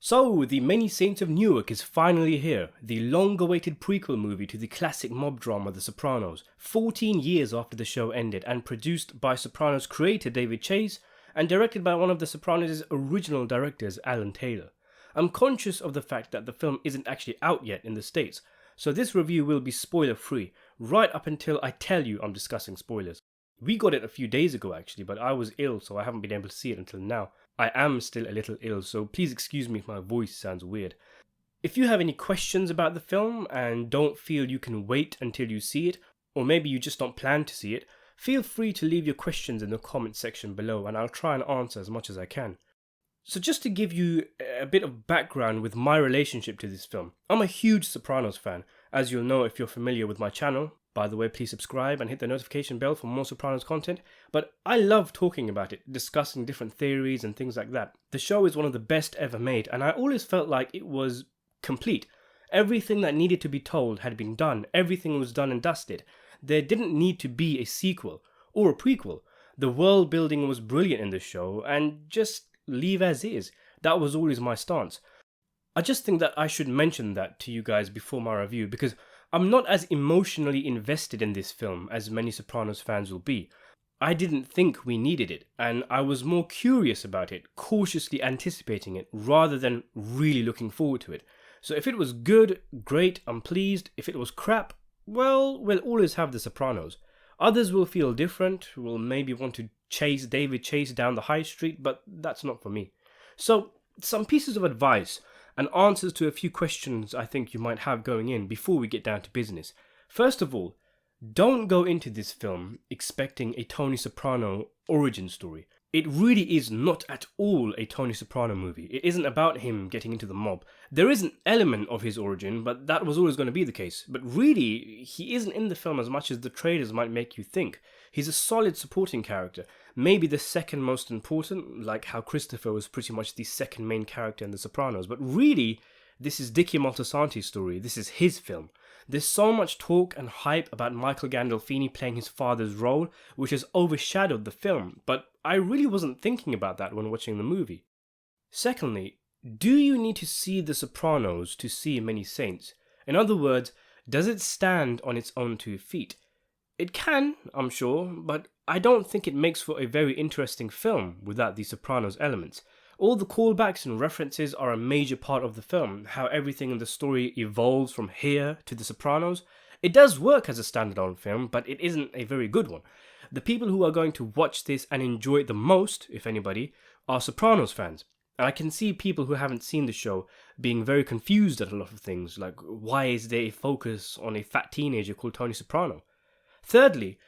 So, the Many Saints of Newark is finally here, the long-awaited prequel movie to the classic mob drama The Sopranos, 14 years after the show ended, and produced by Sopranos creator David Chase, and directed by one of The Sopranos' original directors, Alan Taylor. I'm conscious of the fact that the film isn't actually out yet in the States, so this review will be spoiler-free, right up until I tell you I'm discussing spoilers. We got it a few days ago actually, but I was ill, so I haven't been able to see it until now. I am still a little ill, so please excuse me if my voice sounds weird. If you have any questions about the film and don't feel you can wait until you see it, or maybe you just don't plan to see it, feel free to leave your questions in the comment section below and I'll try and answer as much as I can. So just to give you a bit of background with my relationship to this film, I'm a huge Sopranos fan, as you'll know if you're familiar with my channel. By the way, please subscribe and hit the notification bell for more Sopranos content. But I love talking about it, discussing different theories and things like that. The show is one of the best ever made, and I always felt like it was complete. Everything that needed to be told had been done. Everything was done and dusted. There didn't need to be a sequel or a prequel. The world building was brilliant in the show, and just leave as is. That was always my stance. I just think that I should mention that to you guys before my review, because I'm not as emotionally invested in this film as many Sopranos fans will be. I didn't think we needed it, and I was more curious about it, cautiously anticipating it, rather than really looking forward to it. So if it was good, great, I'm pleased. If it was crap, well, we'll always have The Sopranos. Others will feel different, will maybe want to chase David Chase down the high street, but that's not for me. So, some pieces of advice and answers to a few questions I think you might have going in before we get down to business. First of all, don't go into this film expecting a Tony Soprano origin story. It really is not at all a Tony Soprano movie. It isn't about him getting into the mob. There is an element of his origin, but that was always going to be the case. But really, he isn't in the film as much as the trailers might make you think. He's a solid supporting character, maybe the second most important, like how Christopher was pretty much the second main character in The Sopranos. But really, this is Dicky Moltisanti's story. This is his film. There's so much talk and hype about Michael Gandolfini playing his father's role, which has overshadowed the film, but I really wasn't thinking about that when watching the movie. Secondly, do you need to see The Sopranos to see Many Saints? In other words, does it stand on its own 2 feet? It can, I'm sure, but I don't think it makes for a very interesting film without the Sopranos elements. All the callbacks and references are a major part of the film, how everything in the story evolves from here to The Sopranos. It does work as a standalone film, but it isn't a very good one. The people who are going to watch this and enjoy it the most, if anybody, are Sopranos fans. And I can see people who haven't seen the show being very confused at a lot of things, like why is there a focus on a fat teenager called Tony Soprano? Thirdly,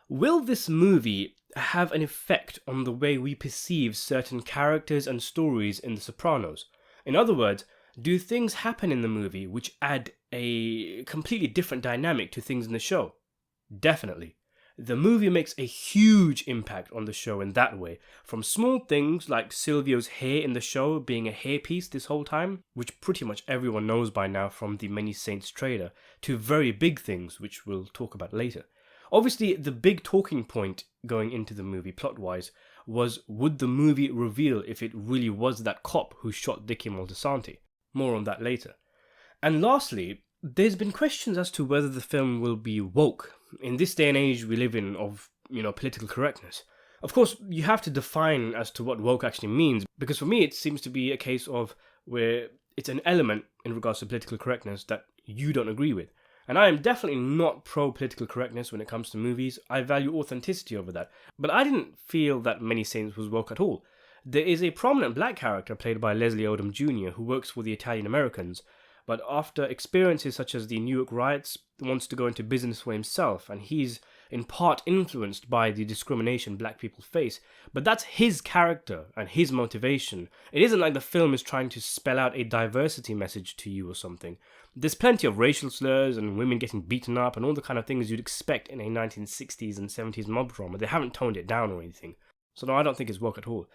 will this movie have an effect on the way we perceive certain characters and stories in The Sopranos? In other words, do things happen in the movie which add a completely different dynamic to things in the show? Definitely. The movie makes a huge impact on the show in that way, from small things like Silvio's hair in the show being a hairpiece this whole time, which pretty much everyone knows by now from the Many Saints trailer, to very big things, which we'll talk about later. Obviously, the big talking point going into the movie, plot-wise, was would the movie reveal if it really was that cop who shot Dicky Moltisanti? More on that later. And lastly, there's been questions as to whether the film will be woke. In this day and age we live in of, political correctness. Of course, you have to define as to what woke actually means, because for me it seems to be a case of where it's an element in regards to political correctness that you don't agree with. And I am definitely not pro-political correctness when it comes to movies. I value authenticity over that. But I didn't feel that Many Saints was woke at all. There is a prominent black character played by Leslie Odom Jr. who works for the Italian Americans, but after experiences such as the Newark riots, wants to go into business for himself, and he's in part influenced by the discrimination black people face. But that's his character and his motivation. It isn't like the film is trying to spell out a diversity message to you or something. There's plenty of racial slurs and women getting beaten up and all the kind of things you'd expect in a 1960s and 70s mob drama. They haven't toned it down or anything. So no, I don't think it's woke at all.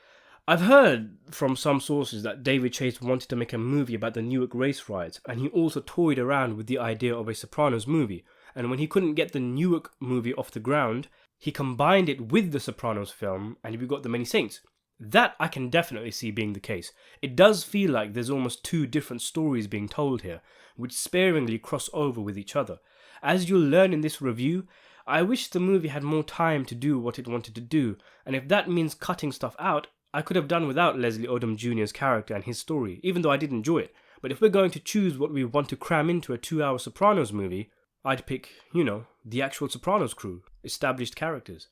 I've heard from some sources that David Chase wanted to make a movie about the Newark race riots, and he also toyed around with the idea of a Sopranos movie. And when he couldn't get the Newark movie off the ground, he combined it with the Sopranos film, and we got the Many Saints. That I can definitely see being the case. It does feel like there's almost two different stories being told here, which sparingly cross over with each other. As you'll learn in this review, I wish the movie had more time to do what it wanted to do, and if that means cutting stuff out, I could have done without Leslie Odom Jr.'s character and his story, even though I did enjoy it. But if we're going to choose what we want to cram into a 2-hour Sopranos movie, I'd pick, the actual Sopranos crew, established characters.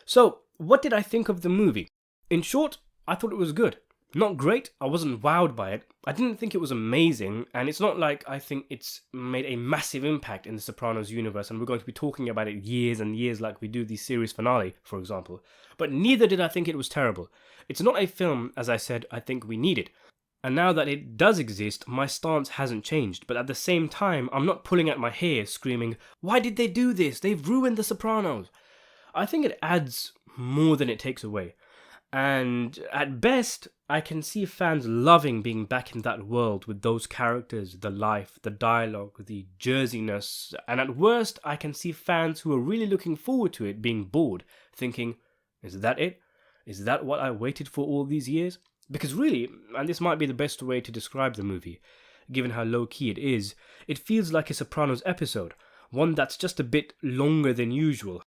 So, what did I think of the movie? In short, I thought it was good. Not great, I wasn't wowed by it. I didn't think it was amazing, and it's not like I think it's made a massive impact in the Sopranos universe, and we're going to be talking about it years and years like we do the series finale, for example. But neither did I think it was terrible. It's not a film, as I said, I think we needed. And now that it does exist, my stance hasn't changed, but at the same time, I'm not pulling at my hair screaming, "Why did they do this? They've ruined the Sopranos." I think it adds more than it takes away. And at best, I can see fans loving being back in that world with those characters, the life, the dialogue, the jerseyness, and at worst, I can see fans who are really looking forward to it being bored, thinking, is that it? Is that what I waited for all these years? Because really, and this might be the best way to describe the movie, given how low-key it is, it feels like a Sopranos episode, one that's just a bit longer than usual.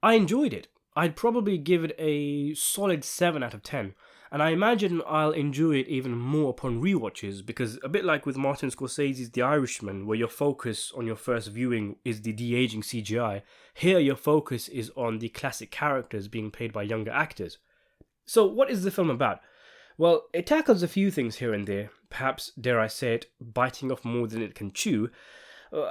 I enjoyed it. I'd probably give it a solid 7 out of 10, and I imagine I'll enjoy it even more upon rewatches, because a bit like with Martin Scorsese's The Irishman, where your focus on your first viewing is the de-aging CGI, here your focus is on the classic characters being played by younger actors. So what is the film about? Well, it tackles a few things here and there, perhaps, dare I say it, biting off more than it can chew.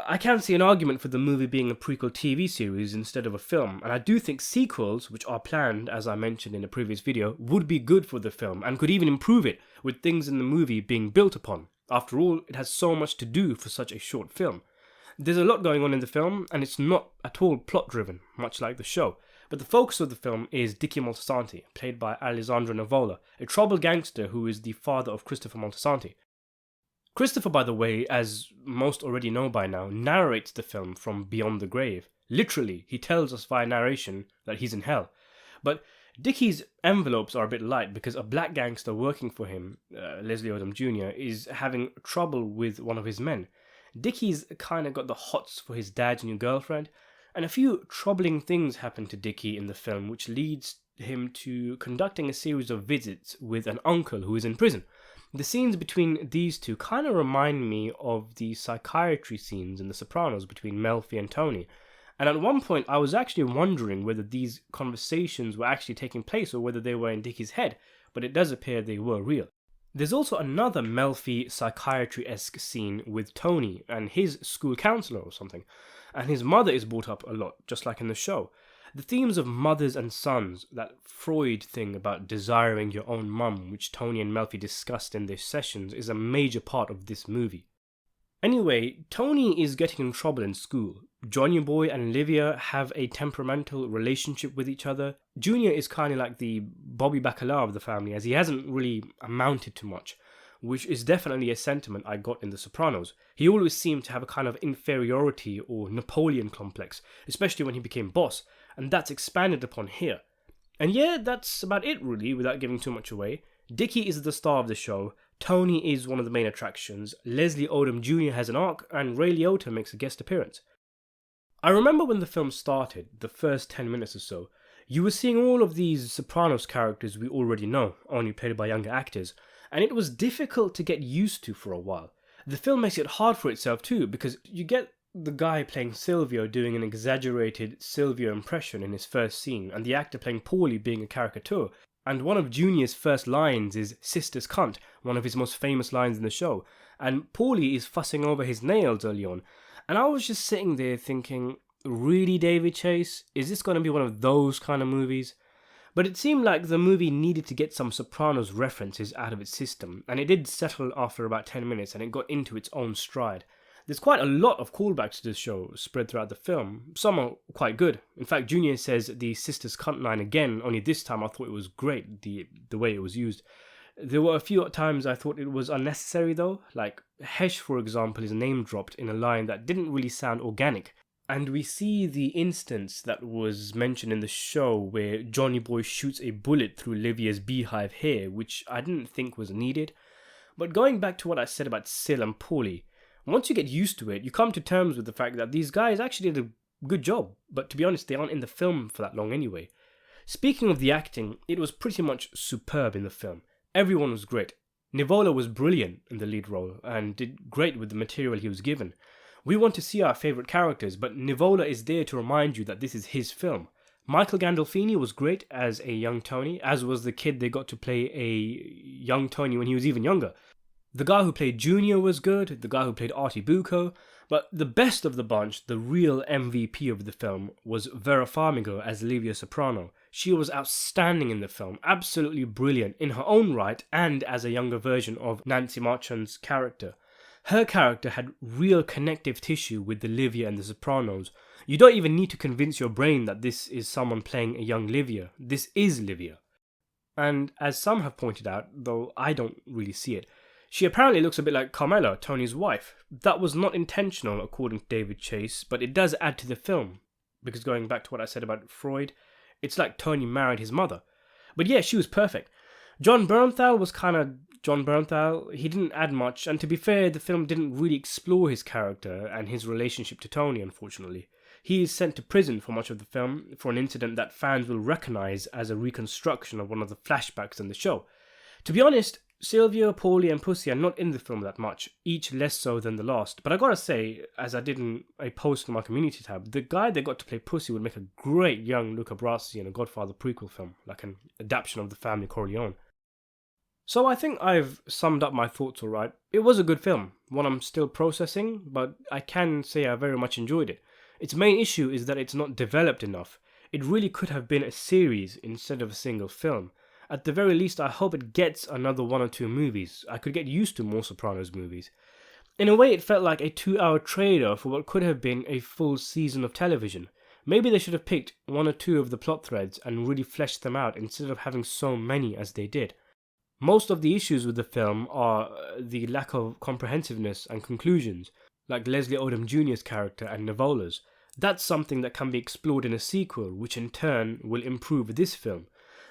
I can see an argument for the movie being a prequel TV series instead of a film, and I do think sequels, which are planned, as I mentioned in a previous video, would be good for the film and could even improve it, with things in the movie being built upon. After all, it has so much to do for such a short film. There's a lot going on in the film, and it's not at all plot-driven, much like the show. But the focus of the film is Dickie Moltisanti, played by Alessandro Nivola, a troubled gangster who is the father of Christopher Moltisanti. Christopher, by the way, as most already know by now, narrates the film from beyond the grave. Literally, he tells us via narration that he's in hell. But Dickie's envelopes are a bit light because a black gangster working for him, Leslie Odom Jr., is having trouble with one of his men. Dickie's kind of got the hots for his dad's new girlfriend, and a few troubling things happen to Dickie in the film, which leads him to conducting a series of visits with an uncle who is in prison. The scenes between these two kind of remind me of the psychiatry scenes in The Sopranos between Melfi and Tony. And at one point, I was actually wondering whether these conversations were actually taking place or whether they were in Dickie's head, but it does appear they were real. There's also another Melfi psychiatry-esque scene with Tony and his school counselor or something, and his mother is brought up a lot, just like in the show. The themes of mothers and sons, that Freud thing about desiring your own mum, which Tony and Melfi discussed in their sessions, is a major part of this movie. Anyway, Tony is getting in trouble in school. Johnny Boy and Livia have a temperamental relationship with each other. Junior is kind of like the Bobby Bacala of the family, as he hasn't really amounted to much, which is definitely a sentiment I got in The Sopranos. He always seemed to have a kind of inferiority or Napoleon complex, especially when he became boss, and that's expanded upon here. And yeah, that's about it really, without giving too much away. Dickie is the star of the show, Tony is one of the main attractions, Leslie Odom Jr. has an arc, and Ray Liotta makes a guest appearance. I remember when the film started, the first 10 minutes or so, you were seeing all of these Sopranos characters we already know, only played by younger actors, and it was difficult to get used to for a while. The film makes it hard for itself too, because you get the guy playing Silvio doing an exaggerated Silvio impression in his first scene, and the actor playing Paulie being a caricature. And one of Junior's first lines is "Sister's cunt," one of his most famous lines in the show. And Paulie is fussing over his nails early on. And I was just sitting there thinking, really, David Chase? Is this going to be one of those kind of movies? But it seemed like the movie needed to get some Sopranos references out of its system, and it did settle after about 10 minutes, and it got into its own stride. There's quite a lot of callbacks to this show spread throughout the film. Some are quite good. In fact, Junior says the sister's cunt line again, only this time I thought it was great, the way it was used. There were a few times I thought it was unnecessary though, like Hesh, for example, is name dropped in a line that didn't really sound organic. And we see the instance that was mentioned in the show where Johnny Boy shoots a bullet through Livia's beehive hair, which I didn't think was needed. But going back to what I said about Sil and Paulie, once you get used to it, you come to terms with the fact that these guys actually did a good job. But to be honest, they aren't in the film for that long anyway. Speaking of the acting, it was pretty much superb in the film. Everyone was great. Nivola was brilliant in the lead role and did great with the material he was given. We want to see our favourite characters, but Nivola is there to remind you that this is his film. Michael Gandolfini was great as a young Tony, as was the kid they got to play a young Tony when he was even younger. The guy who played Junior was good, the guy who played Artie Bucco, but the best of the bunch, the real MVP of the film, was Vera Farmiga as Livia Soprano. She was outstanding in the film, absolutely brilliant in her own right and as a younger version of Nancy Marchand's character. Her character had real connective tissue with the Livia and the Sopranos. You don't even need to convince your brain that this is someone playing a young Livia. This is Livia. And as some have pointed out, though I don't really see it, she apparently looks a bit like Carmela, Tony's wife. That was not intentional, according to David Chase, but it does add to the film. Because going back to what I said about Freud, it's like Tony married his mother. But yeah, she was perfect. John Bernthal was kind of John Bernthal. He didn't add much, and to be fair, the film didn't really explore his character and his relationship to Tony, unfortunately. He is sent to prison for much of the film for an incident that fans will recognise as a reconstruction of one of the flashbacks in the show. To be honest, Sylvia, Paulie and Pussy are not in the film that much, each less so than the last. But I gotta say, as I did in a post in my community tab, the guy they got to play Pussy would make a great young Luca Brasi in a Godfather prequel film, like an adaptation of The Family Corleone. So I think I've summed up my thoughts alright. It was a good film, one I'm still processing, but I can say I very much enjoyed it. Its main issue is that it's not developed enough. It really could have been a series instead of a single film. At the very least, I hope it gets another 1 or 2 movies. I could get used to more Sopranos movies. In a way, it felt like a 2-hour trailer for what could have been a full season of television. Maybe they should have picked 1 or 2 of the plot threads and really fleshed them out instead of having so many as they did. Most of the issues with the film are the lack of comprehensiveness and conclusions, like Leslie Odom Jr.'s character and Nivola's. That's something that can be explored in a sequel, which in turn will improve this film.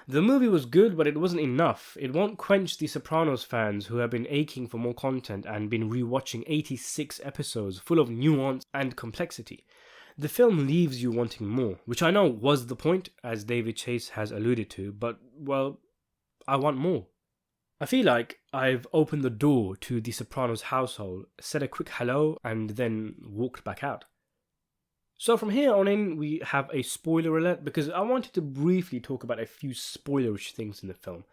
The movie was good, but it wasn't enough. It won't quench the Sopranos fans who have been aching for more content and been rewatching 86 episodes full of nuance and complexity. The film leaves you wanting more, which I know was the point, as David Chase has alluded to, but, well, I want more. I feel like I've opened the door to the Sopranos household, said a quick hello, and then walked back out. So from here on in, we have a spoiler alert, because I wanted to briefly talk about a few spoilerish things in the film.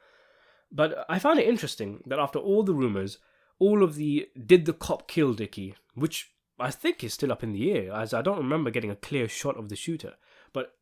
But I found it interesting that after all the rumours, all of the "did the cop kill Dickie?", which I think is still up in the air, as I don't remember getting a clear shot of the shooter, but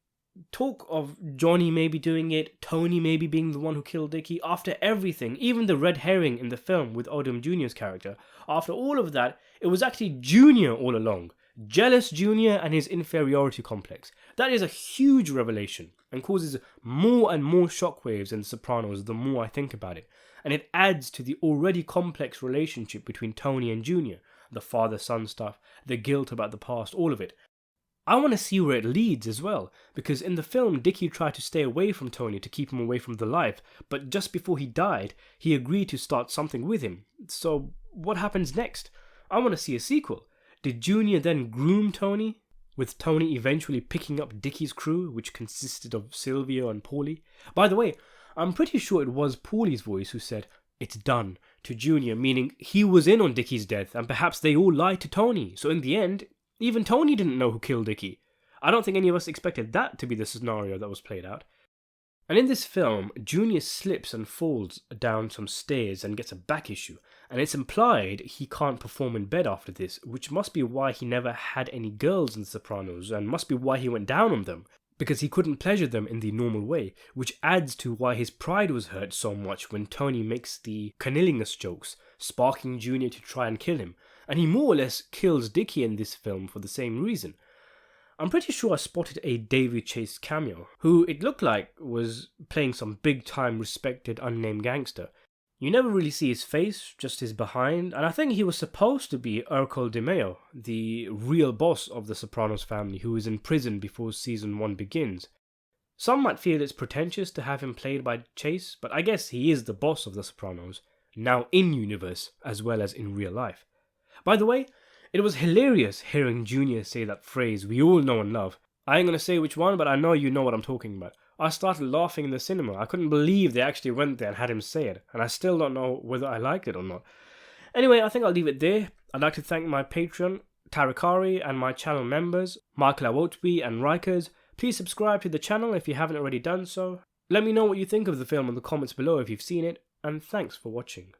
talk of Johnny maybe doing it, Tony maybe being the one who killed Dickie, after everything, even the red herring in the film with Odom Jr.'s character, after all of that, it was actually Junior all along. Jealous Junior and his inferiority complex. That is a huge revelation and causes more and more shockwaves in The Sopranos the more I think about it. And it adds to the already complex relationship between Tony and Junior. The father-son stuff, the guilt about the past, all of it. I want to see where it leads as well, because in the film Dickie tried to stay away from Tony to keep him away from the life, but just before he died, he agreed to start something with him. So what happens next? I want to see a sequel. Did Junior then groom Tony, with Tony eventually picking up Dickie's crew, which consisted of Silvio and Paulie? By the way, I'm pretty sure it was Paulie's voice who said, "It's done," to Junior, meaning he was in on Dickie's death, and perhaps they all lied to Tony, so in the end, even Tony didn't know who killed Dickie. I don't think any of us expected that to be the scenario that was played out. And in this film, Junior slips and falls down some stairs and gets a back issue, and it's implied he can't perform in bed after this, which must be why he never had any girls in The Sopranos, and must be why he went down on them, because he couldn't pleasure them in the normal way, which adds to why his pride was hurt so much when Tony makes the cunnilingus jokes, sparking Junior to try and kill him, and he more or less kills Dickie in this film for the same reason. I'm pretty sure I spotted a David Chase cameo, who it looked like was playing some big-time respected unnamed gangster. You never really see his face, just his behind, and I think he was supposed to be Urkel de Mayo, the real boss of the Sopranos family, who is in prison before season 1 begins. Some might feel it's pretentious to have him played by Chase, but I guess he is the boss of the Sopranos, now in universe as well as in real life. By the way, it was hilarious hearing Junior say that phrase we all know and love. I ain't gonna say which one, but I know you know what I'm talking about. I started laughing in the cinema. I couldn't believe they actually went there and had him say it, and I still don't know whether I liked it or not. Anyway, I think I'll leave it there. I'd like to thank my Patreon, Tarakari, and my channel members, Michael Awotby and Rikers. Please subscribe to the channel if you haven't already done so. Let me know what you think of the film in the comments below if you've seen it, and thanks for watching.